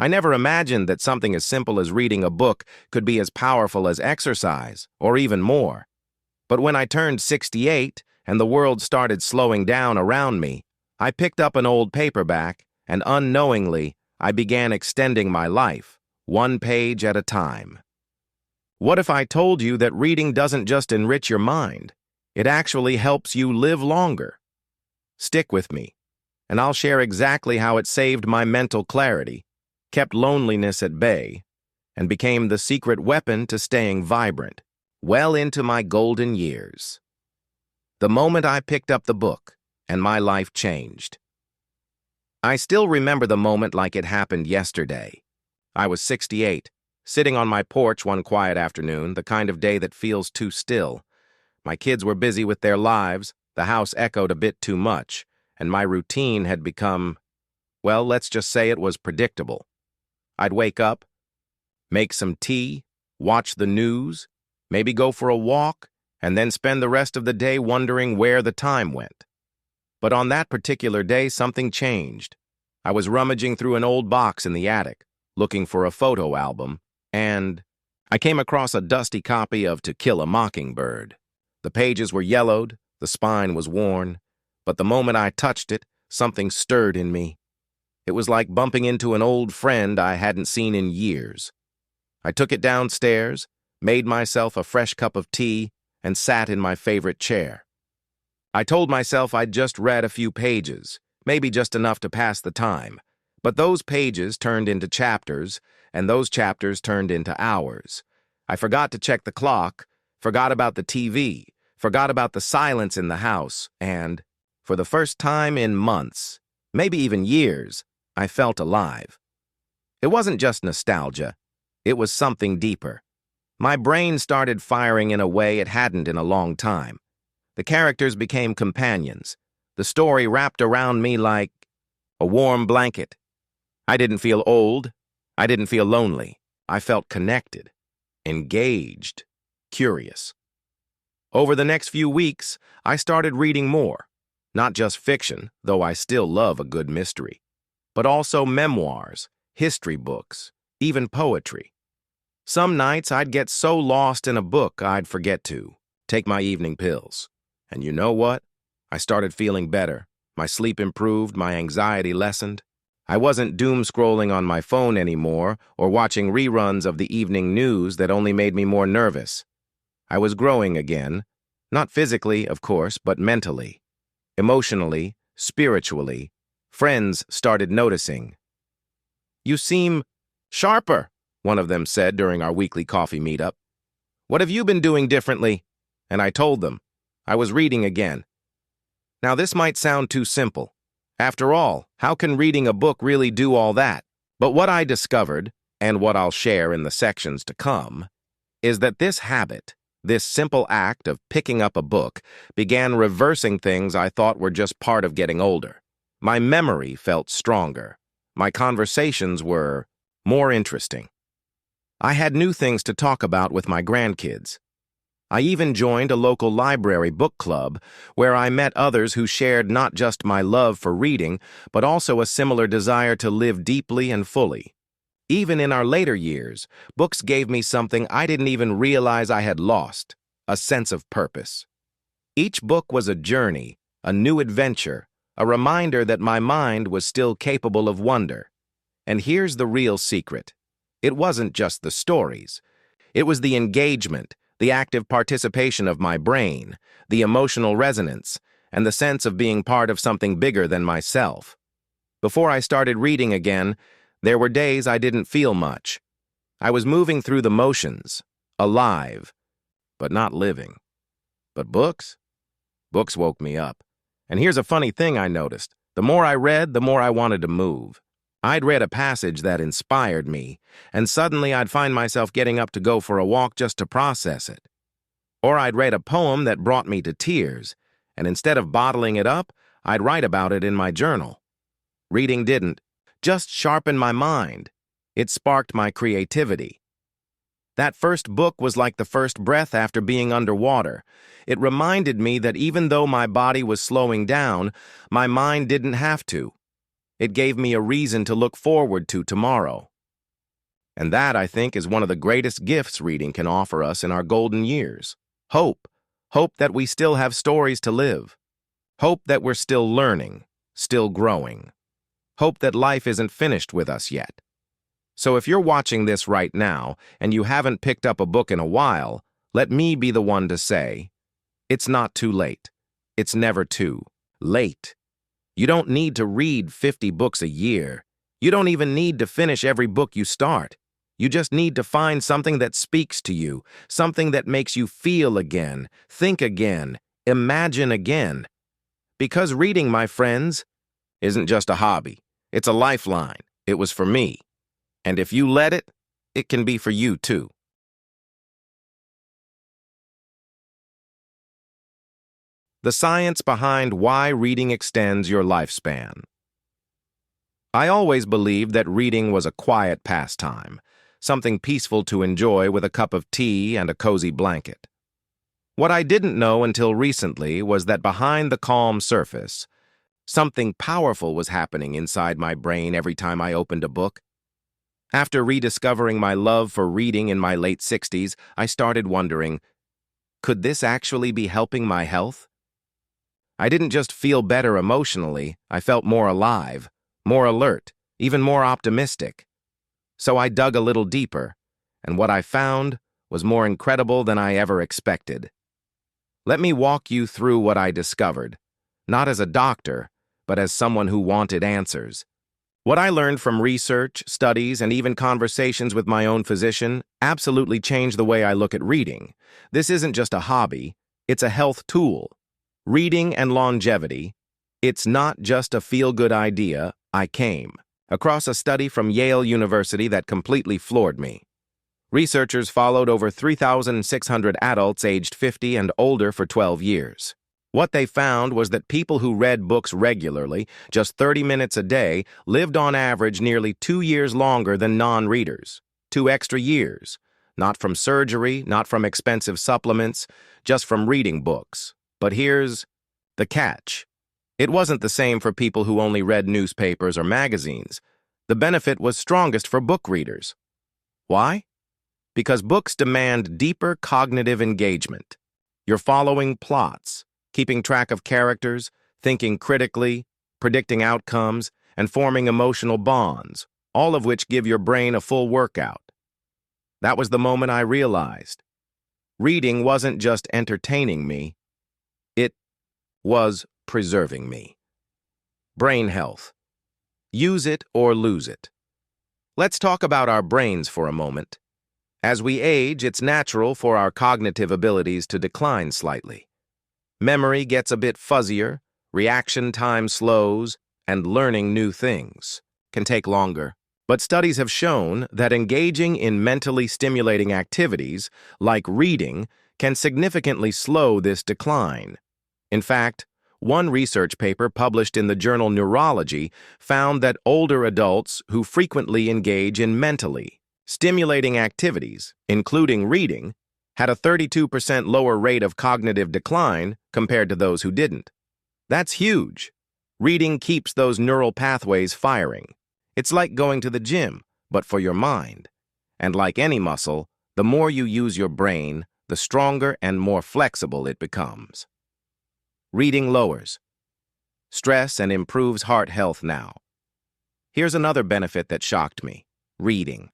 I never imagined that something as simple as reading a book could be as powerful as exercise, or even more. But when I turned 68 and the world started slowing down around me, I picked up an old paperback and unknowingly, I began extending my life, one page at a time. What if I told you that reading doesn't just enrich your mind, it actually helps you live longer? Stick with me, and I'll share exactly how it saved my mental clarity, kept loneliness at bay, and became the secret weapon to staying vibrant, well into my golden years. The moment I picked up the book, and my life changed. I still remember the moment like it happened yesterday. I was 68, sitting on my porch one quiet afternoon, the kind of day that feels too still. My kids were busy with their lives, the house echoed a bit too much, and my routine had become, well, let's just say it was predictable. I'd wake up, make some tea, watch the news, maybe go for a walk, and then spend the rest of the day wondering where the time went. But on that particular day, something changed. I was rummaging through an old box in the attic, looking for a photo album, and I came across a dusty copy of To Kill a Mockingbird. The pages were yellowed, the spine was worn, but the moment I touched it, something stirred in me. It was like bumping into an old friend I hadn't seen in years. I took it downstairs, made myself a fresh cup of tea, and sat in my favorite chair. I told myself I'd just read a few pages, maybe just enough to pass the time, but those pages turned into chapters, and those chapters turned into hours. I forgot to check the clock, forgot about the TV, forgot about the silence in the house, and, for the first time in months, maybe even years, I felt alive. It wasn't just nostalgia, it was something deeper. My brain started firing in a way it hadn't in a long time. The characters became companions. The story wrapped around me like a warm blanket. I didn't feel old. I didn't feel lonely. I felt connected, engaged, curious. Over the next few weeks, I started reading more. Not just fiction, though I still love a good mystery, but also memoirs, history books, even poetry. Some nights I'd get so lost in a book I'd forget to take my evening pills. And you know what? I started feeling better. My sleep improved, my anxiety lessened. I wasn't doom-scrolling on my phone anymore or watching reruns of the evening news that only made me more nervous. I was growing again, not physically, of course, but mentally. Emotionally, spiritually, friends started noticing. "You seem sharper," one of them said during our weekly coffee meetup. "What have you been doing differently?" And I told them. I was reading again. Now, this might sound too simple. After all, how can reading a book really do all that? But what I discovered, and what I'll share in the sections to come, is that this habit, this simple act of picking up a book, began reversing things I thought were just part of getting older. My memory felt stronger. My conversations were more interesting. I had new things to talk about with my grandkids. I even joined a local library book club where I met others who shared not just my love for reading, but also a similar desire to live deeply and fully. Even in our later years, books gave me something I didn't even realize I had lost, a sense of purpose. Each book was a journey, a new adventure, a reminder that my mind was still capable of wonder. And here's the real secret. It wasn't just the stories. It was the engagement, the active participation of my brain, the emotional resonance, and the sense of being part of something bigger than myself. Before I started reading again, there were days I didn't feel much. I was moving through the motions, alive, but not living. But books? Books woke me up. And here's a funny thing I noticed. The more I read, the more I wanted to move. I'd read a passage that inspired me, and suddenly I'd find myself getting up to go for a walk just to process it. Or I'd read a poem that brought me to tears, and instead of bottling it up, I'd write about it in my journal. Reading didn't just sharpen my mind. It sparked my creativity. That first book was like the first breath after being underwater. It reminded me that even though my body was slowing down, my mind didn't have to. It gave me a reason to look forward to tomorrow. And that, I think, is one of the greatest gifts reading can offer us in our golden years. Hope. Hope that we still have stories to live. Hope that we're still learning, still growing. Hope that life isn't finished with us yet. So if you're watching this right now and you haven't picked up a book in a while, let me be the one to say, it's not too late. It's never too late. You don't need to read 50 books a year. You don't even need to finish every book you start. You just need to find something that speaks to you, something that makes you feel again, think again, imagine again. Because reading, my friends, isn't just a hobby. It's a lifeline. It was for me. And if you let it, it can be for you too. The science behind why reading extends your lifespan. I always believed that reading was a quiet pastime, something peaceful to enjoy with a cup of tea and a cozy blanket. What I didn't know until recently was that behind the calm surface, something powerful was happening inside my brain every time I opened a book. After rediscovering my love for reading in my late 60s, I started wondering, could this actually be helping my health? I didn't just feel better emotionally, I felt more alive, more alert, even more optimistic. So I dug a little deeper, and what I found was more incredible than I ever expected. Let me walk you through what I discovered, not as a doctor, but as someone who wanted answers. What I learned from research, studies, and even conversations with my own physician absolutely changed the way I look at reading. This isn't just a hobby, it's a health tool. Reading and longevity, it's not just a feel-good idea, I came across a study from Yale University that completely floored me. Researchers followed over 3,600 adults aged 50 and older for 12 years. What they found was that people who read books regularly, just 30 minutes a day, lived on average nearly 2 years longer than non-readers. 2 extra years. Not from surgery, not from expensive supplements, just from reading books. But here's the catch. It wasn't the same for people who only read newspapers or magazines. The benefit was strongest for book readers. Why? Because books demand deeper cognitive engagement. You're following plots, keeping track of characters, thinking critically, predicting outcomes, and forming emotional bonds, all of which give your brain a full workout. That was the moment I realized. Reading wasn't just entertaining me, it was preserving me. Brain health. Use it or lose it. Let's talk about our brains for a moment. As we age, it's natural for our cognitive abilities to decline slightly. Memory gets a bit fuzzier, reaction time slows, and learning new things can take longer. But studies have shown that engaging in mentally stimulating activities, like reading, can significantly slow this decline. In fact, one research paper published in the journal Neurology found that older adults who frequently engage in mentally stimulating activities, including reading, had a 32% lower rate of cognitive decline compared to those who didn't. That's huge. Reading keeps those neural pathways firing. It's like going to the gym, but for your mind. And like any muscle, the more you use your brain, the stronger and more flexible it becomes. Reading lowers stress and improves heart health now. Here's another benefit that shocked me. Reading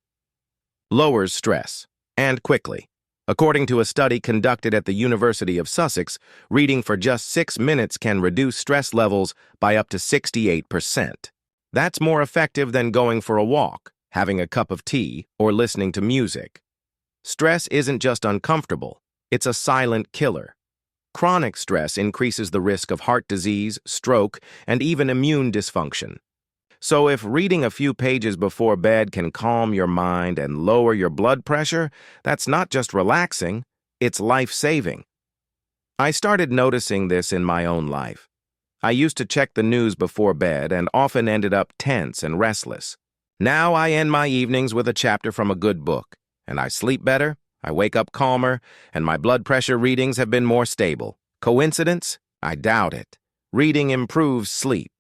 lowers stress, and quickly. According to a study conducted at the University of Sussex, reading for just 6 minutes can reduce stress levels by up to 68%. That's more effective than going for a walk, having a cup of tea, or listening to music. Stress isn't just uncomfortable, it's a silent killer. Chronic stress increases the risk of heart disease, stroke, and even immune dysfunction. So if reading a few pages before bed can calm your mind and lower your blood pressure, that's not just relaxing, it's life-saving. I started noticing this in my own life. I used to check the news before bed and often ended up tense and restless. Now I end my evenings with a chapter from a good book, and I sleep better, I wake up calmer, and my blood pressure readings have been more stable. Coincidence? I doubt it. Reading improves sleep.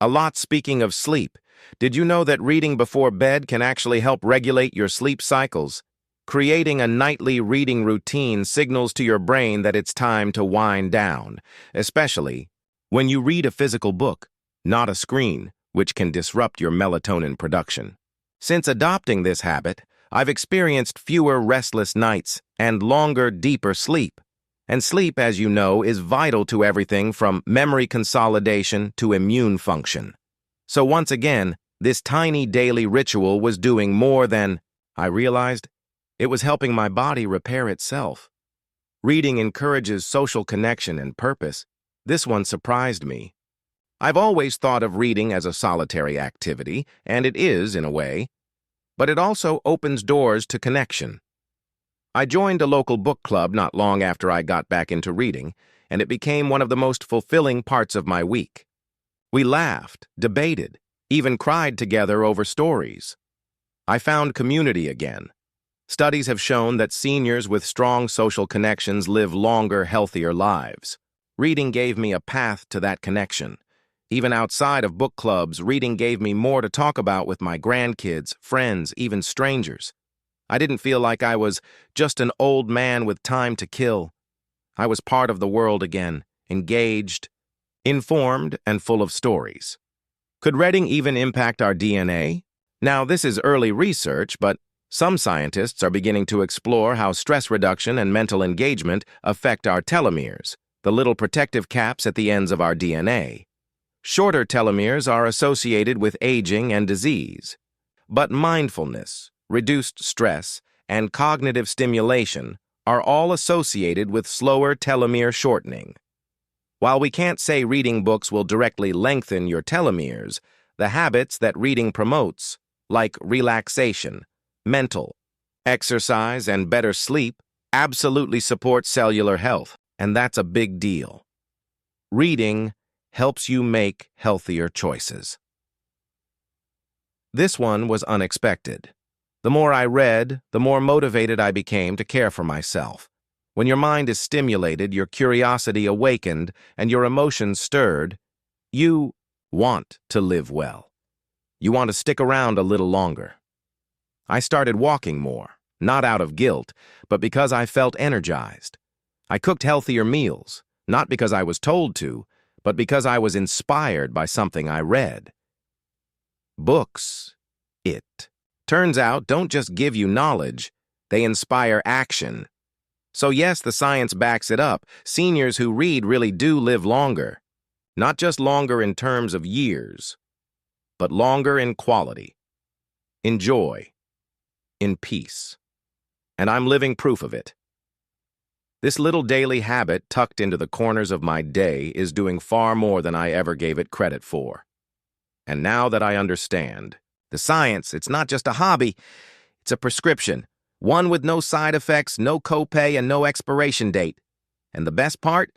A lot speaking of sleep. Did you know that reading before bed can actually help regulate your sleep cycles? Creating a nightly reading routine signals to your brain that it's time to wind down, especially when you read a physical book, not a screen, which can disrupt your melatonin production. Since adopting this habit, I've experienced fewer restless nights and longer, deeper sleep. And sleep, as you know, is vital to everything from memory consolidation to immune function. So once again, this tiny daily ritual was doing more than, I realized, it was helping my body repair itself. Reading encourages social connection and purpose. This one surprised me. I've always thought of reading as a solitary activity, and it is in a way, but it also opens doors to connection. I joined a local book club not long after I got back into reading, and it became one of the most fulfilling parts of my week. We laughed, debated, even cried together over stories. I found community again. Studies have shown that seniors with strong social connections live longer, healthier lives. Reading gave me a path to that connection. Even outside of book clubs, reading gave me more to talk about with my grandkids, friends, even strangers. I didn't feel like I was just an old man with time to kill. I was part of the world again, engaged, informed, and full of stories. Could reading even impact our DNA? Now, this is early research, but some scientists are beginning to explore how stress reduction and mental engagement affect our telomeres, the little protective caps at the ends of our DNA. Shorter telomeres are associated with aging and disease, but mindfulness, reduced stress, and cognitive stimulation are all associated with slower telomere shortening. While we can't say reading books will directly lengthen your telomeres, the habits that reading promotes, like relaxation, mental, exercise, and better sleep, absolutely support cellular health, and that's a big deal. Reading helps you make healthier choices. This one was unexpected. The more I read, the more motivated I became to care for myself. When your mind is stimulated, your curiosity awakened, and your emotions stirred, you want to live well. You want to stick around a little longer. I started walking more, not out of guilt, but because I felt energized. I cooked healthier meals, not because I was told to, but because I was inspired by something I read. Books, turns out, don't just give you knowledge, they inspire action. So yes, the science backs it up. Seniors who read really do live longer. Not just longer in terms of years, but longer in quality, in joy, in peace. And I'm living proof of it. This little daily habit tucked into the corners of my day is doing far more than I ever gave it credit for. And now that I understand, the science, it's not just a hobby, it's a prescription. One with no side effects, no copay, and no expiration date. And the best part?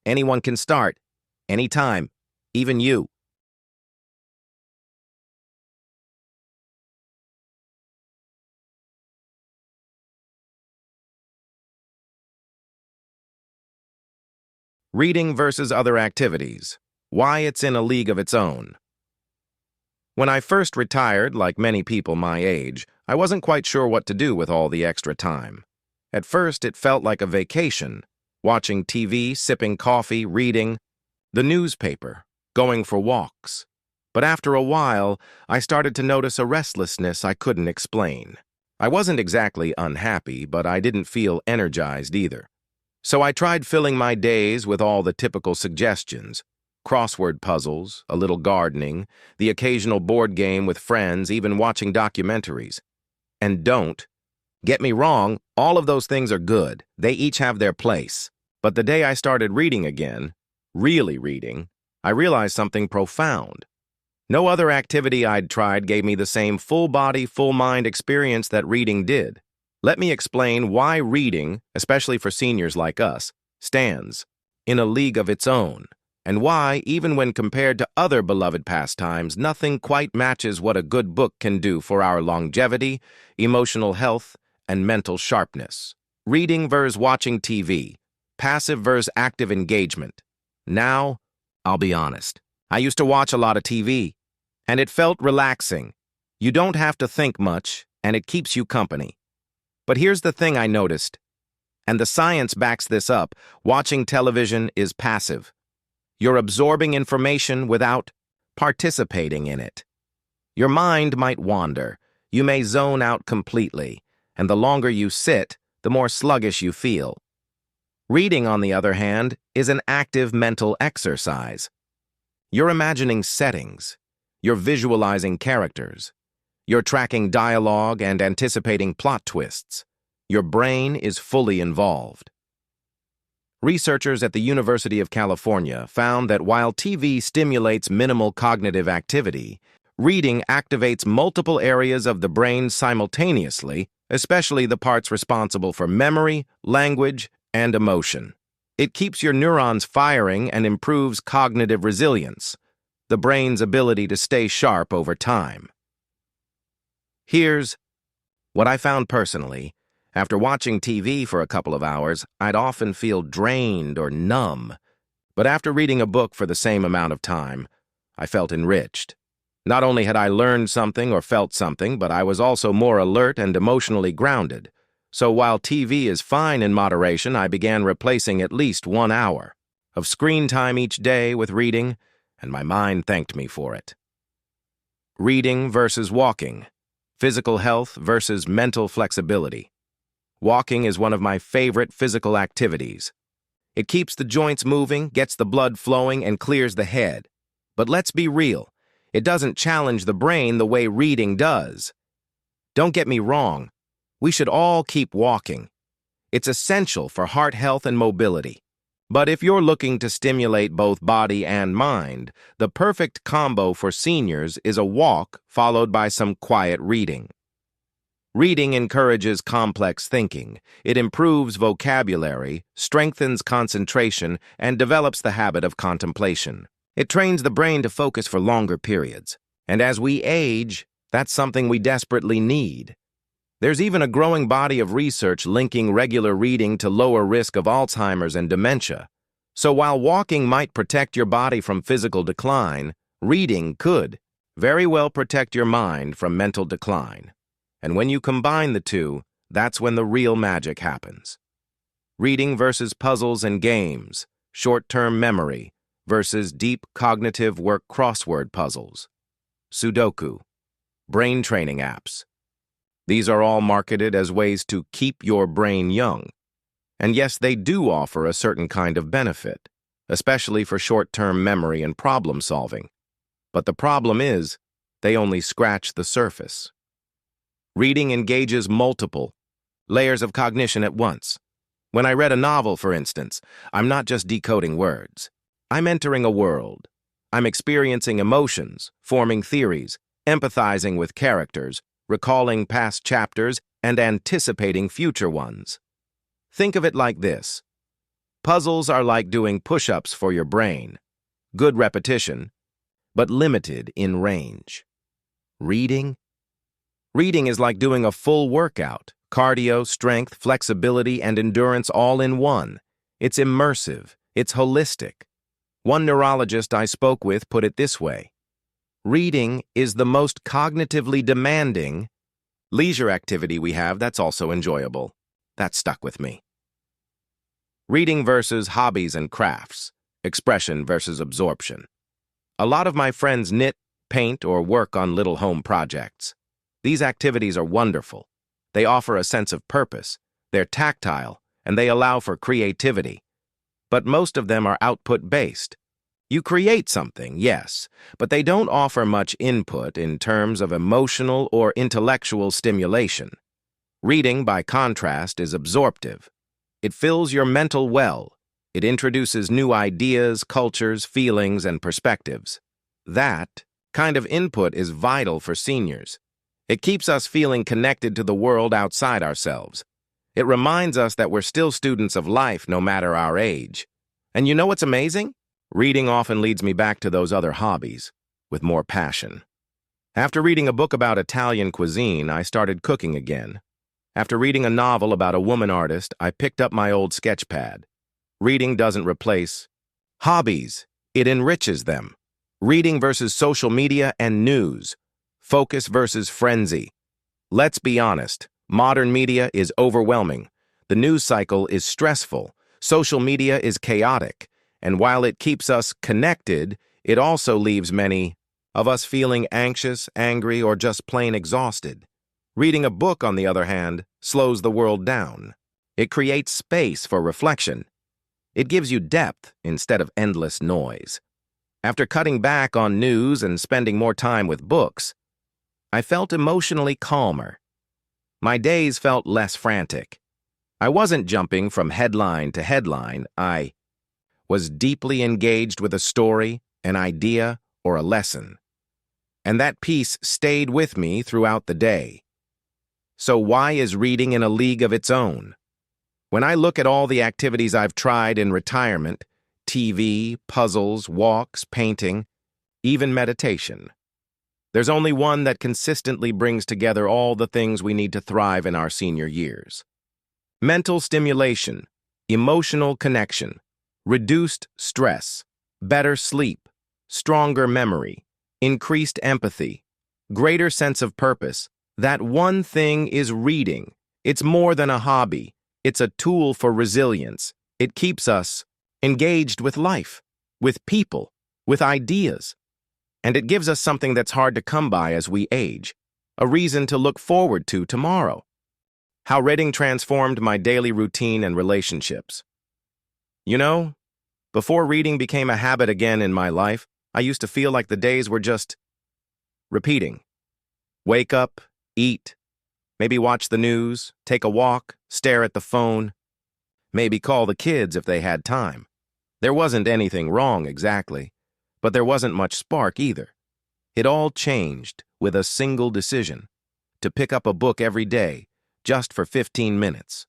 Anyone can start. Anytime. Even you. Reading versus other activities. Why it's in a league of its own. When I first retired, like many people my age, I wasn't quite sure what to do with all the extra time. At first, it felt like a vacation, watching TV, sipping coffee, reading the newspaper, going for walks. But after a while, I started to notice a restlessness I couldn't explain. I wasn't exactly unhappy, but I didn't feel energized either. So I tried filling my days with all the typical suggestions. Crossword puzzles, a little gardening, the occasional board game with friends, even watching documentaries. And don't get me wrong, all of those things are good. They each have their place. But the day I started reading again, really reading, I realized something profound. No other activity I'd tried gave me the same full-body, full-mind experience that reading did. Let me explain why reading, especially for seniors like us, stands in a league of its own. And why, even when compared to other beloved pastimes, nothing quite matches what a good book can do for our longevity, emotional health, and mental sharpness. Reading versus watching TV. Passive versus active engagement. Now, I'll be honest. I used to watch a lot of TV. And it felt relaxing. You don't have to think much, and it keeps you company. But here's the thing I noticed, and the science backs this up: watching television is passive. You're absorbing information without participating in it. Your mind might wander. You may zone out completely, and the longer you sit, the more sluggish you feel. Reading, on the other hand, is an active mental exercise. You're imagining settings. You're visualizing characters. You're tracking dialogue and anticipating plot twists. Your brain is fully involved. Researchers at the University of California found that while TV stimulates minimal cognitive activity, reading activates multiple areas of the brain simultaneously, especially the parts responsible for memory, language, and emotion. It keeps your neurons firing and improves cognitive resilience, the brain's ability to stay sharp over time. Here's what I found personally. After watching TV for a couple of hours, I'd often feel drained or numb. But after reading a book for the same amount of time, I felt enriched. Not only had I learned something or felt something, but I was also more alert and emotionally grounded. So while TV is fine in moderation, I began replacing at least 1 hour of screen time each day with reading, and my mind thanked me for it. Reading versus walking. Physical health versus mental flexibility. Walking is one of my favorite physical activities. It keeps the joints moving, gets the blood flowing, and clears the head. But let's be real, it doesn't challenge the brain the way reading does. Don't get me wrong, we should all keep walking. It's essential for heart health and mobility. But if you're looking to stimulate both body and mind, the perfect combo for seniors is a walk followed by some quiet reading. Reading encourages complex thinking. It improves vocabulary, strengthens concentration, and develops the habit of contemplation. It trains the brain to focus for longer periods. And as we age, that's something we desperately need. There's even a growing body of research linking regular reading to lower risk of Alzheimer's and dementia. So while walking might protect your body from physical decline, reading could very well protect your mind from mental decline. And when you combine the two, that's when the real magic happens. Reading versus puzzles and games, short-term memory versus deep cognitive work, crossword puzzles, Sudoku, brain training apps. These are all marketed as ways to keep your brain young. And yes, they do offer a certain kind of benefit, especially for short-term memory and problem solving. But the problem is, they only scratch the surface. Reading engages multiple layers of cognition at once. When I read a novel, for instance, I'm not just decoding words. I'm entering a world. I'm experiencing emotions, forming theories, empathizing with characters, recalling past chapters, and anticipating future ones. Think of it like this. Puzzles are like doing push-ups for your brain. Good repetition, but limited in range. Reading is like doing a full workout, cardio, strength, flexibility, and endurance all in one. It's immersive. It's holistic. One neurologist I spoke with put it this way: reading is the most cognitively demanding leisure activity we have that's also enjoyable. That stuck with me. Reading versus hobbies and crafts. Expression versus absorption. A lot of my friends knit, paint, or work on little home projects. These activities are wonderful. They offer a sense of purpose, they're tactile, and they allow for creativity. But most of them are output-based. You create something, yes, but they don't offer much input in terms of emotional or intellectual stimulation. Reading, by contrast, is absorptive. It fills your mental well. It introduces new ideas, cultures, feelings, and perspectives. That kind of input is vital for seniors. It keeps us feeling connected to the world outside ourselves. It reminds us that we're still students of life no matter our age. And you know what's amazing? Reading often leads me back to those other hobbies, with more passion. After reading a book about Italian cuisine, I started cooking again. After reading a novel about a woman artist, I picked up my old sketch pad. Reading doesn't replace hobbies. It enriches them. Reading versus social media and news. Focus versus frenzy. Let's be honest, modern media is overwhelming. The news cycle is stressful. Social media is chaotic. And while it keeps us connected, it also leaves many of us feeling anxious, angry, or just plain exhausted. Reading a book, on the other hand, slows the world down. It creates space for reflection. It gives you depth instead of endless noise. After cutting back on news and spending more time with books, I felt emotionally calmer. My days felt less frantic. I wasn't jumping from headline to headline. I was deeply engaged with a story, an idea, or a lesson. And that peace stayed with me throughout the day. So why is reading in a league of its own? When I look at all the activities I've tried in retirement, TV, puzzles, walks, painting, even meditation, there's only one that consistently brings together all the things we need to thrive in our senior years. Mental stimulation, emotional connection, reduced stress, better sleep, stronger memory, increased empathy, greater sense of purpose. That one thing is reading. It's more than a hobby. It's a tool for resilience. It keeps us engaged with life, with people, with ideas. And it gives us something that's hard to come by as we age, a reason to look forward to tomorrow. How reading transformed my daily routine and relationships. You know, before reading became a habit again in my life, I used to feel like the days were just repeating. Wake up, eat, maybe watch the news, take a walk, stare at the phone, maybe call the kids if they had time. There wasn't anything wrong exactly, but there wasn't much spark either. It all changed with a single decision, to pick up a book every day, just for 15 minutes.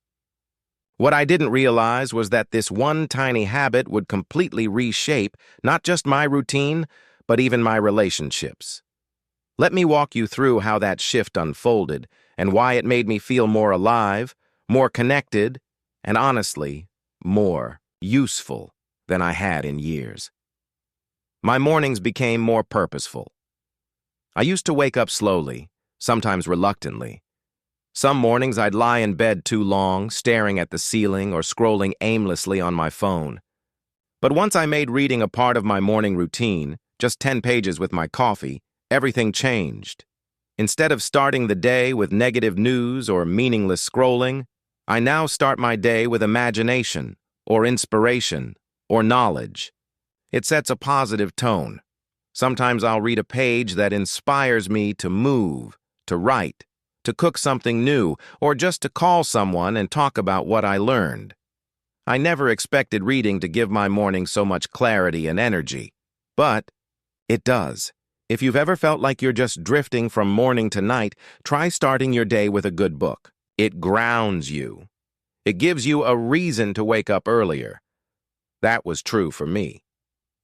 What I didn't realize was that this one tiny habit would completely reshape not just my routine, but even my relationships. Let me walk you through how that shift unfolded and why it made me feel more alive, more connected, and honestly, more useful than I had in years. My mornings became more purposeful. I used to wake up slowly, sometimes reluctantly. Some mornings I'd lie in bed too long, staring at the ceiling or scrolling aimlessly on my phone. But once I made reading a part of my morning routine, just 10 pages with my coffee, everything changed. Instead of starting the day with negative news or meaningless scrolling, I now start my day with imagination, or inspiration, or knowledge. It sets a positive tone. Sometimes I'll read a page that inspires me to move, to write, to cook something new, or just to call someone and talk about what I learned. I never expected reading to give my morning so much clarity and energy, but it does. If you've ever felt like you're just drifting from morning to night, try starting your day with a good book. It grounds you. It gives you a reason to wake up earlier. That was true for me,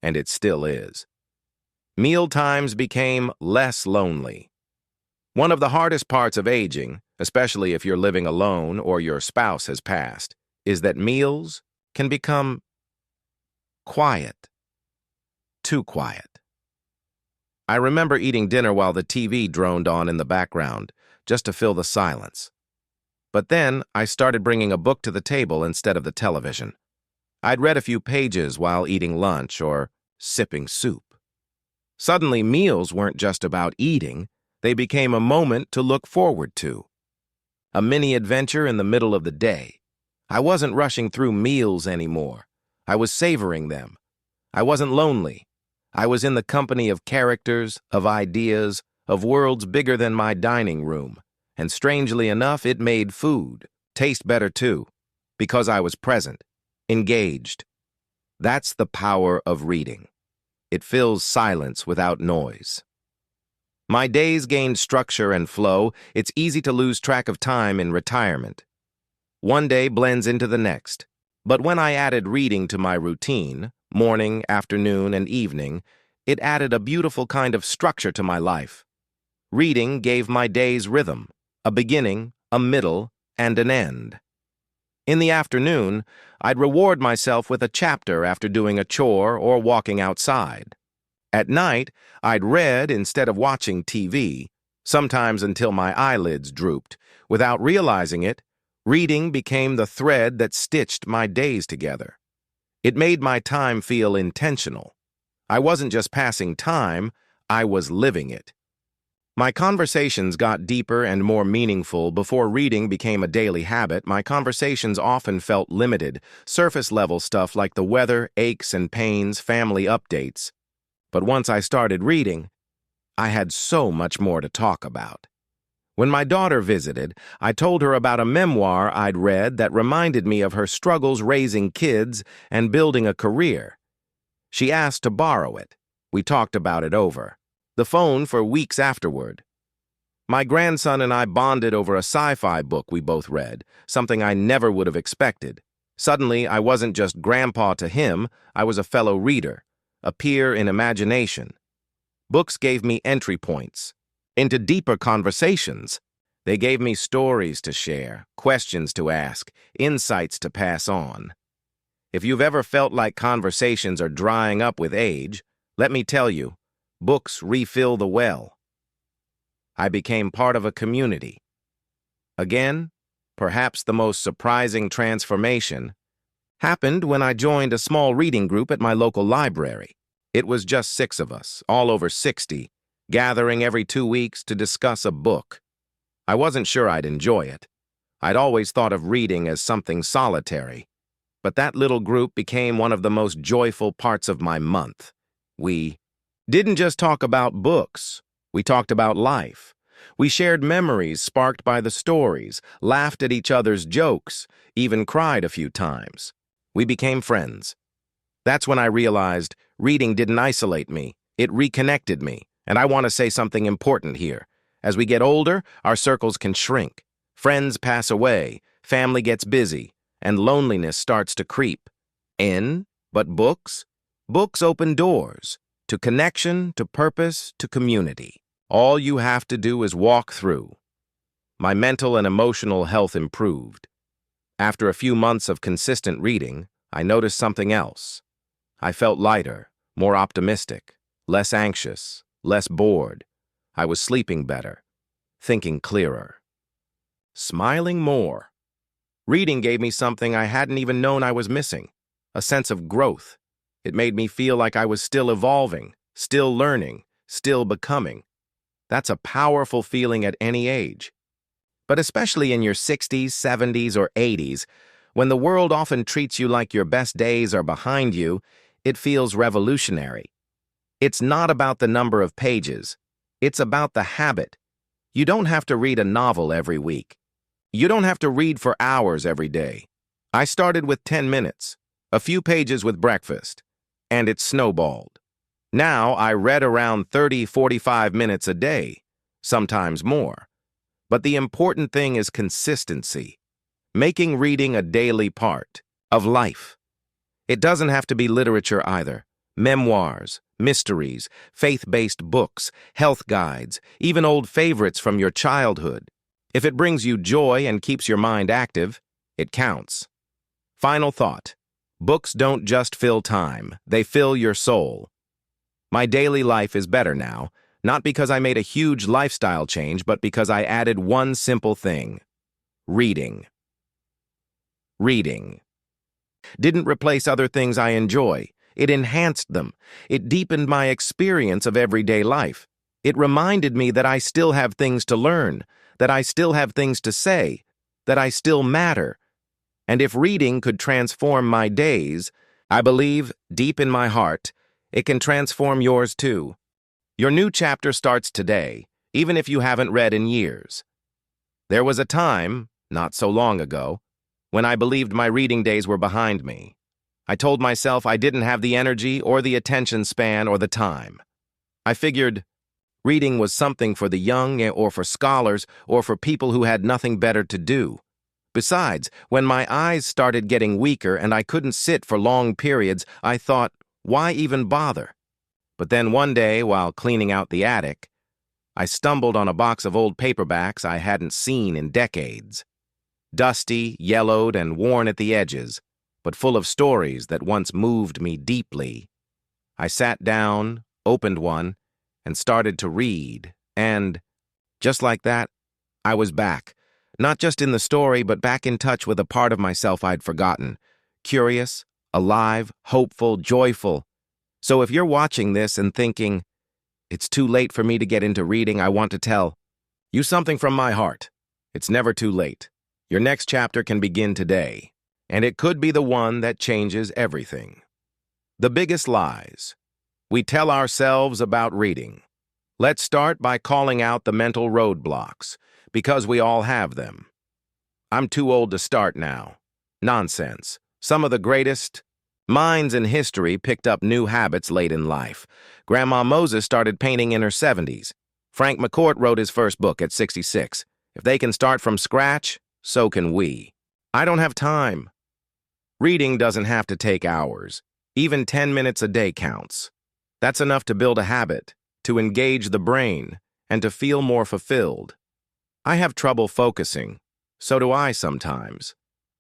and it still is. Meal times became less lonely. One of the hardest parts of aging, especially if you're living alone or your spouse has passed, is that meals can become quiet. Too quiet. I remember eating dinner while the TV droned on in the background, just to fill the silence. But then I started bringing a book to the table instead of the television. I'd read a few pages while eating lunch or sipping soup. Suddenly, meals weren't just about eating. They became a moment to look forward to. A mini adventure in the middle of the day. I wasn't rushing through meals anymore. I was savoring them. I wasn't lonely. I was in the company of characters, of ideas, of worlds bigger than my dining room. And strangely enough, it made food taste better too, because I was present, engaged. That's the power of reading. It fills silence without noise. My days gained structure and flow. It's easy to lose track of time in retirement. One day blends into the next. But when I added reading to my routine, morning, afternoon, and evening, it added a beautiful kind of structure to my life. Reading gave my days rhythm, a beginning, a middle, and an end. In the afternoon, I'd reward myself with a chapter after doing a chore or walking outside. At night, I'd read instead of watching TV, sometimes until my eyelids drooped. Without realizing it, reading became the thread that stitched my days together. It made my time feel intentional. I wasn't just passing time, I was living it. My conversations got deeper and more meaningful before reading became a daily habit. My conversations often felt limited, surface-level stuff like the weather, aches and pains, family updates. But once I started reading, I had so much more to talk about. When my daughter visited, I told her about a memoir I'd read that reminded me of her struggles raising kids and building a career. She asked to borrow it. We talked about it over the phone for weeks afterward. My grandson and I bonded over a sci-fi book we both read, something I never would have expected. Suddenly, I wasn't just grandpa to him, I was a fellow reader, a peer in imagination. Books gave me entry points into deeper conversations. They gave me stories to share, questions to ask, insights to pass on. If you've ever felt like conversations are drying up with age, let me tell you, books refill the well. I became part of a community. Again, perhaps the most surprising transformation happened when I joined a small reading group at my local library. It was just 6 of us, all over 60, gathering every 2 weeks to discuss a book. I wasn't sure I'd enjoy it. I'd always thought of reading as something solitary. But that little group became one of the most joyful parts of my month. We didn't just talk about books. We talked about life. We shared memories sparked by the stories, laughed at each other's jokes, even cried a few times. We became friends. That's when I realized reading didn't isolate me, it reconnected me. And I want to say something important here. As we get older, our circles can shrink. Friends pass away, family gets busy, and loneliness starts to creep in. But books open doors to connection, to purpose, to community. All you have to do is walk through. My mental and emotional health improved. After a few months of consistent reading, I noticed something else. I felt lighter, more optimistic, less anxious, less bored. I was sleeping better, thinking clearer, smiling more. Reading gave me something I hadn't even known I was missing, a sense of growth. It made me feel like I was still evolving, still learning, still becoming. That's a powerful feeling at any age. But especially in your 60s, 70s, or 80s, when the world often treats you like your best days are behind you, it feels revolutionary. It's not about the number of pages. It's about the habit. You don't have to read a novel every week. You don't have to read for hours every day. I started with 10 minutes, a few pages with breakfast, and it snowballed. Now I read around 30-45 minutes a day, sometimes more. But the important thing is consistency, making reading a daily part of life. It doesn't have to be literature either. Memoirs, mysteries, faith-based books, health guides, even old favorites from your childhood. If it brings you joy and keeps your mind active, it counts. Final thought. Books don't just fill time, they fill your soul. My daily life is better now, not because I made a huge lifestyle change, but because I added one simple thing. Reading. Reading. Didn't replace other things I enjoy. It enhanced them. It deepened my experience of everyday life. It reminded me that I still have things to learn, that I still have things to say, that I still matter. And if reading could transform my days, I believe, deep in my heart, it can transform yours too. Your new chapter starts today, even if you haven't read in years. There was a time, not so long ago, when I believed my reading days were behind me. I told myself I didn't have the energy or the attention span or the time. I figured reading was something for the young or for scholars or for people who had nothing better to do. Besides, when my eyes started getting weaker and I couldn't sit for long periods, I thought, why even bother? But then one day, while cleaning out the attic, I stumbled on a box of old paperbacks I hadn't seen in decades. Dusty, yellowed, and worn at the edges, but full of stories that once moved me deeply. I sat down, opened one, and started to read. And just like that, I was back. Not just in the story, but back in touch with a part of myself I'd forgotten. Curious, alive, hopeful, joyful. So if you're watching this and thinking, it's too late for me to get into reading, I want to tell you something from my heart. It's never too late. Your next chapter can begin today, and it could be the one that changes everything. The biggest lies we tell ourselves about reading. Let's start by calling out the mental roadblocks, because we all have them. I'm too old to start now. Nonsense. Some of the greatest minds in history picked up new habits late in life. Grandma Moses started painting in her 70s. Frank McCourt wrote his first book at 66. If they can start from scratch, so can we. I don't have time. Reading doesn't have to take hours. Even 10 minutes a day counts. That's enough to build a habit, to engage the brain, and to feel more fulfilled. I have trouble focusing. So do I sometimes.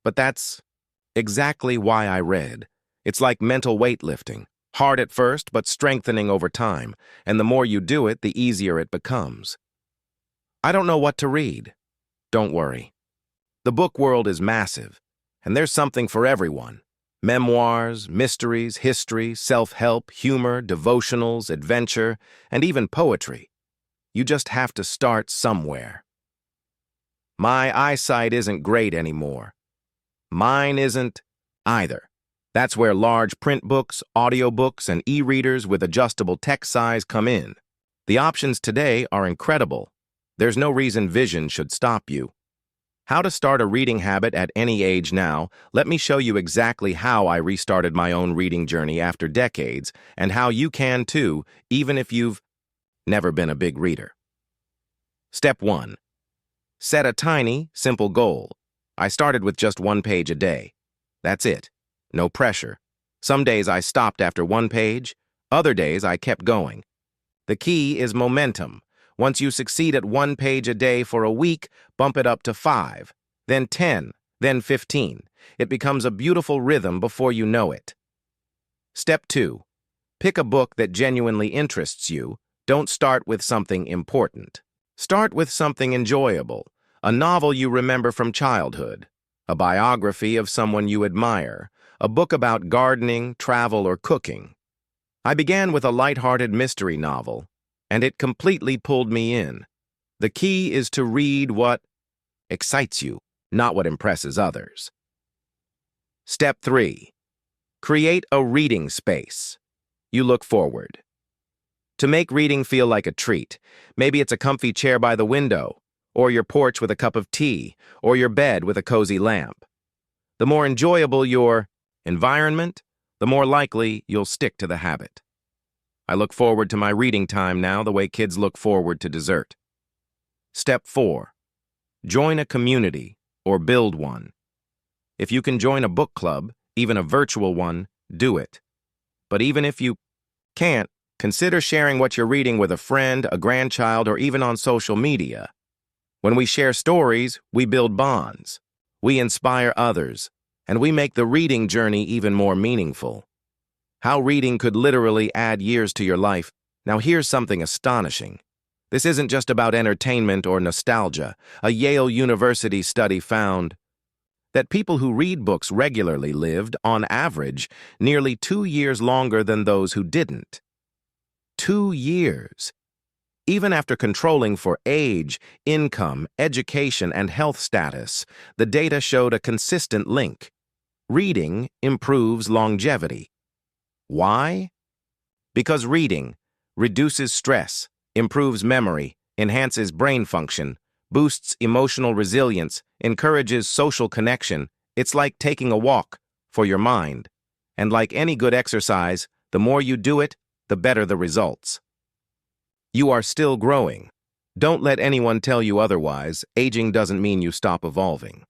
But that's exactly why I read. It's like mental weightlifting. Hard at first, but strengthening over time. And the more you do it, the easier it becomes. I don't know what to read. Don't worry. The book world is massive, and there's something for everyone. Memoirs, mysteries, history, self-help, humor, devotionals, adventure, and even poetry. You just have to start somewhere. My eyesight isn't great anymore. Mine isn't either. That's where large print books, audiobooks, and e-readers with adjustable text size come in. The options today are incredible. There's no reason vision should stop you. How to start a reading habit at any age now, let me show you exactly how I restarted my own reading journey after decades, and how you can too, even if you've never been a big reader. Step 1. Set a tiny, simple goal. I started with just 1 page a day. That's it. No pressure. Some days I stopped after 1 page, other days I kept going. The key is momentum. Once you succeed at 1 page a day for a week, bump it up to 5, then 10, then 15. It becomes a beautiful rhythm before you know it. Step 2. Pick a book that genuinely interests you. Don't start with something important. Start with something enjoyable, a novel you remember from childhood, a biography of someone you admire, a book about gardening, travel, or cooking. I began with a light-hearted mystery novel, and it completely pulled me in. The key is to read what excites you, not what impresses others. Step 3. Create a reading space. You look forward. To make reading feel like a treat, maybe it's a comfy chair by the window, or your porch with a cup of tea, or your bed with a cozy lamp. The more enjoyable your environment, the more likely you'll stick to the habit. I look forward to my reading time now the way kids look forward to dessert. Step 4. Join a community or build one. If you can join a book club, even a virtual one, do it. But even if you can't, consider sharing what you're reading with a friend, a grandchild, or even on social media. When we share stories, we build bonds. We inspire others, and we make the reading journey even more meaningful. How reading could literally add years to your life. Now here's something astonishing. This isn't just about entertainment or nostalgia. A Yale University study found that people who read books regularly lived, on average, nearly 2 years longer than those who didn't. 2 years. Even after controlling for age, income, education, and health status, the data showed a consistent link. Reading improves longevity. Why? Because reading reduces stress, improves memory, enhances brain function, boosts emotional resilience, encourages social connection. It's like taking a walk for your mind. And like any good exercise, the more you do it, the better the results. You are still growing. Don't let anyone tell you otherwise. Aging doesn't mean you stop evolving.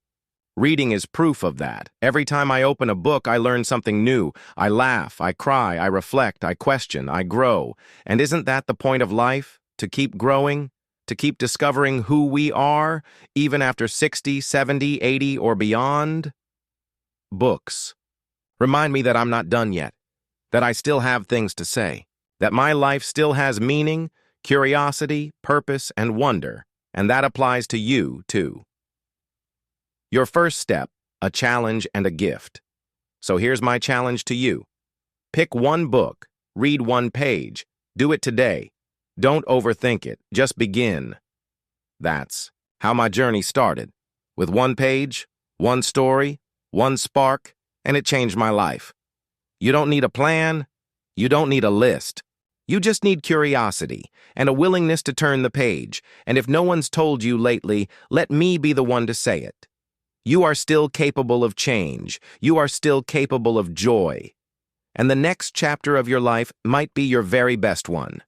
Reading is proof of that. Every time I open a book, I learn something new. I laugh, I cry, I reflect, I question, I grow. And isn't that the point of life? To keep growing? To keep discovering who we are, even after 60, 70, 80, or beyond? Books remind me that I'm not done yet, that I still have things to say, that my life still has meaning, curiosity, purpose, and wonder, and that applies to you, too. Your first step, a challenge and a gift. So here's my challenge to you. Pick one book, read one page, do it today. Don't overthink it, just begin. That's how my journey started, with one page, one story, one spark, and it changed my life. You don't need a plan, you don't need a list. You just need curiosity and a willingness to turn the page, and if no one's told you lately, let me be the one to say it. You are still capable of change. You are still capable of joy. And the next chapter of your life might be your very best one.